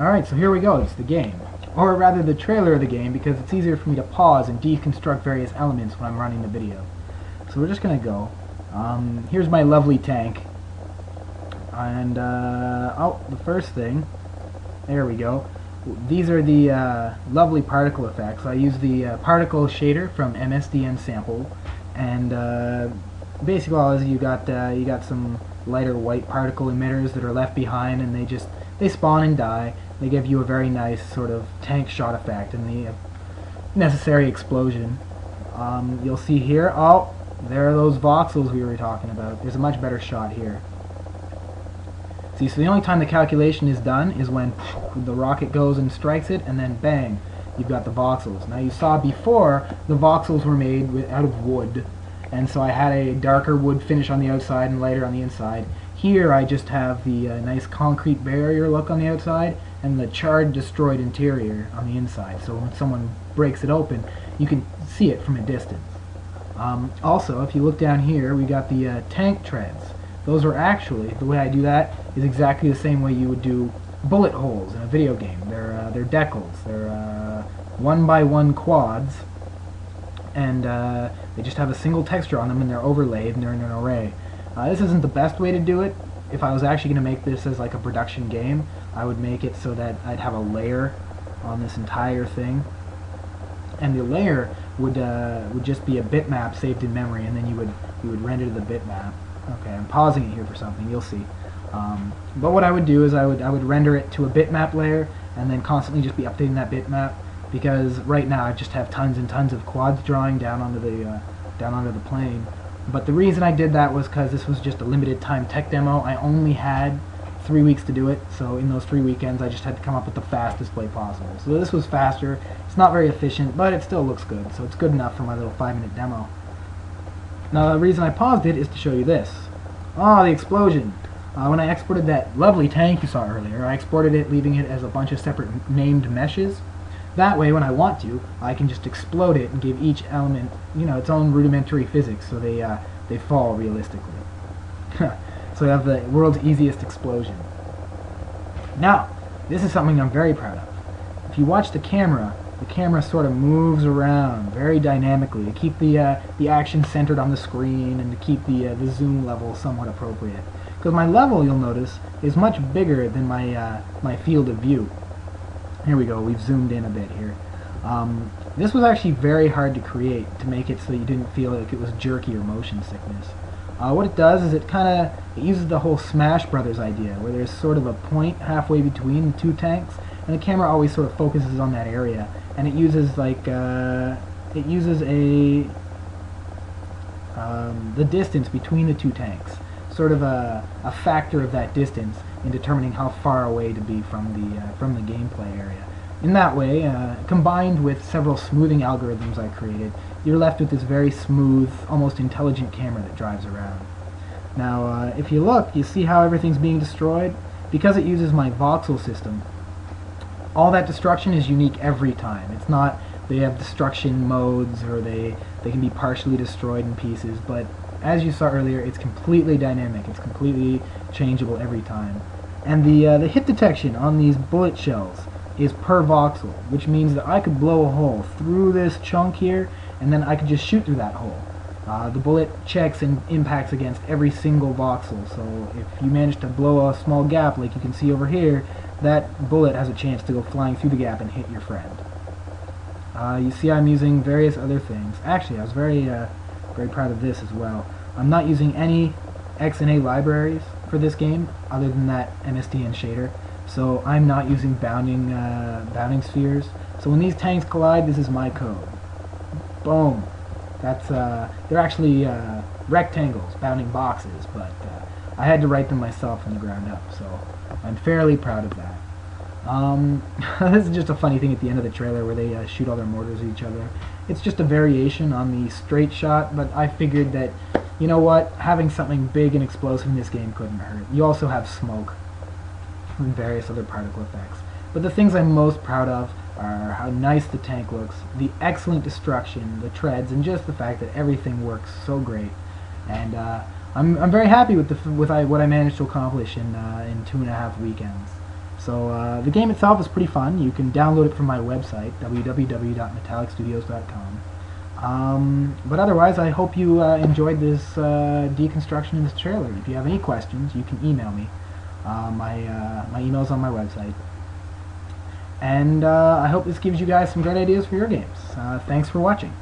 Alright, so here we go, it's the game. Or rather the trailer of the game, because it's easier for me to pause and deconstruct various elements when I'm running the video. So we're just going to go. Here's my lovely tank. And, the first thing, there we go. These are the lovely particle effects. I use the particle shader from MSDN sample, and basically all is you got some lighter white particle emitters that are left behind, and they spawn and die. They give you a very nice sort of tank shot effect and the necessary explosion. You'll see here, oh, there are those voxels we were talking about. There's a much better shot here. See, so the only time the calculation is done is when the rocket goes and strikes it, and then bang, you've got the voxels. Now you saw before, the voxels were made out of wood, and so I had a darker wood finish on the outside and lighter on the inside. Here I just have the nice concrete barrier look on the outside and the charred, destroyed interior on the inside. So when someone breaks it open, you can see it from a distance. Also, if you look down here, we got the tank treads. Those are actually, the way I do that is exactly the same way you would do bullet holes in a video game. They're decals. They're 1x1 quads, and they just have a single texture on them, and they're overlaid, and they're in an array. This isn't the best way to do it. If I was actually going to make this as like a production game, I would make it so that I'd have a layer on this entire thing, and the layer would just be a bitmap saved in memory, and then you would render the bitmap. Okay, I'm pausing it here for something. You'll see. But what I would do is I would render it to a bitmap layer, and then constantly just be updating that bitmap, because right now I just have tons and tons of quads drawing down onto the plane. But the reason I did that was because this was just a limited time tech demo. I only had 3 weeks to do it, so in those 3 weekends I just had to come up with the fastest way possible. So this was faster. It's not very efficient, but it still looks good, so it's good enough for my little 5-minute demo. Now the reason I paused it is to show you this. Oh, the explosion. When I exported that lovely tank you saw earlier, I exported it leaving it as a bunch of separate named meshes. That way, when I want to, I can just explode it and give each element, its own rudimentary physics, so they fall realistically. So I have the world's easiest explosion. Now, this is something I'm very proud of. If you watch the camera sort of moves around very dynamically to keep the action centered on the screen and to keep the zoom level somewhat appropriate. Because my level, you'll notice, is much bigger than my field of view. Here we go, we've zoomed in a bit here. This was actually very hard to create, to make it so you didn't feel like it was jerky or motion sickness. What it does is it uses the whole Smash Brothers idea, where there's sort of a point halfway between the two tanks, and the camera always sort of focuses on that area, and it uses the distance between the two tanks, sort of a factor of that distance in determining how far away to be from the gameplay area. In that way, combined with several smoothing algorithms I created, you're left with this very smooth, almost intelligent camera that drives around. Now, if you look, you see how everything's being destroyed? Because it uses my voxel system, all that destruction is unique every time. It's not they have destruction modes or they can be partially destroyed in pieces, but as you saw earlier, it's completely dynamic. It's completely changeable every time. And the hit detection on these bullet shells is per voxel, which means that I could blow a hole through this chunk here, and then I could just shoot through that hole. The bullet checks and impacts against every single voxel, so if you manage to blow a small gap like you can see over here, that bullet has a chance to go flying through the gap and hit your friend. You see I'm using various other things. Actually, I was very proud of this as well. I'm not using any XNA libraries for this game other than that MSDN shader, so I'm not using bounding spheres. So when these tanks collide, this is my code. Boom. That's they're actually rectangles, bounding boxes, but I had to write them myself from the ground up, so I'm fairly proud of that. This is just a funny thing at the end of the trailer where they shoot all their mortars at each other. It's just a variation on the straight shot, but I figured that, you know what, having something big and explosive in this game couldn't hurt. You also have smoke and various other particle effects. But the things I'm most proud of are how nice the tank looks, the excellent destruction, the treads, and just the fact that everything works so great. And I'm very happy with what I managed to accomplish in 2.5 weekends. So the game itself is pretty fun. You can download it from my website, www.metallicstudios.com. But otherwise, I hope you enjoyed this deconstruction in this trailer. If you have any questions, you can email me. My email's on my website. And I hope this gives you guys some great ideas for your games. Thanks for watching.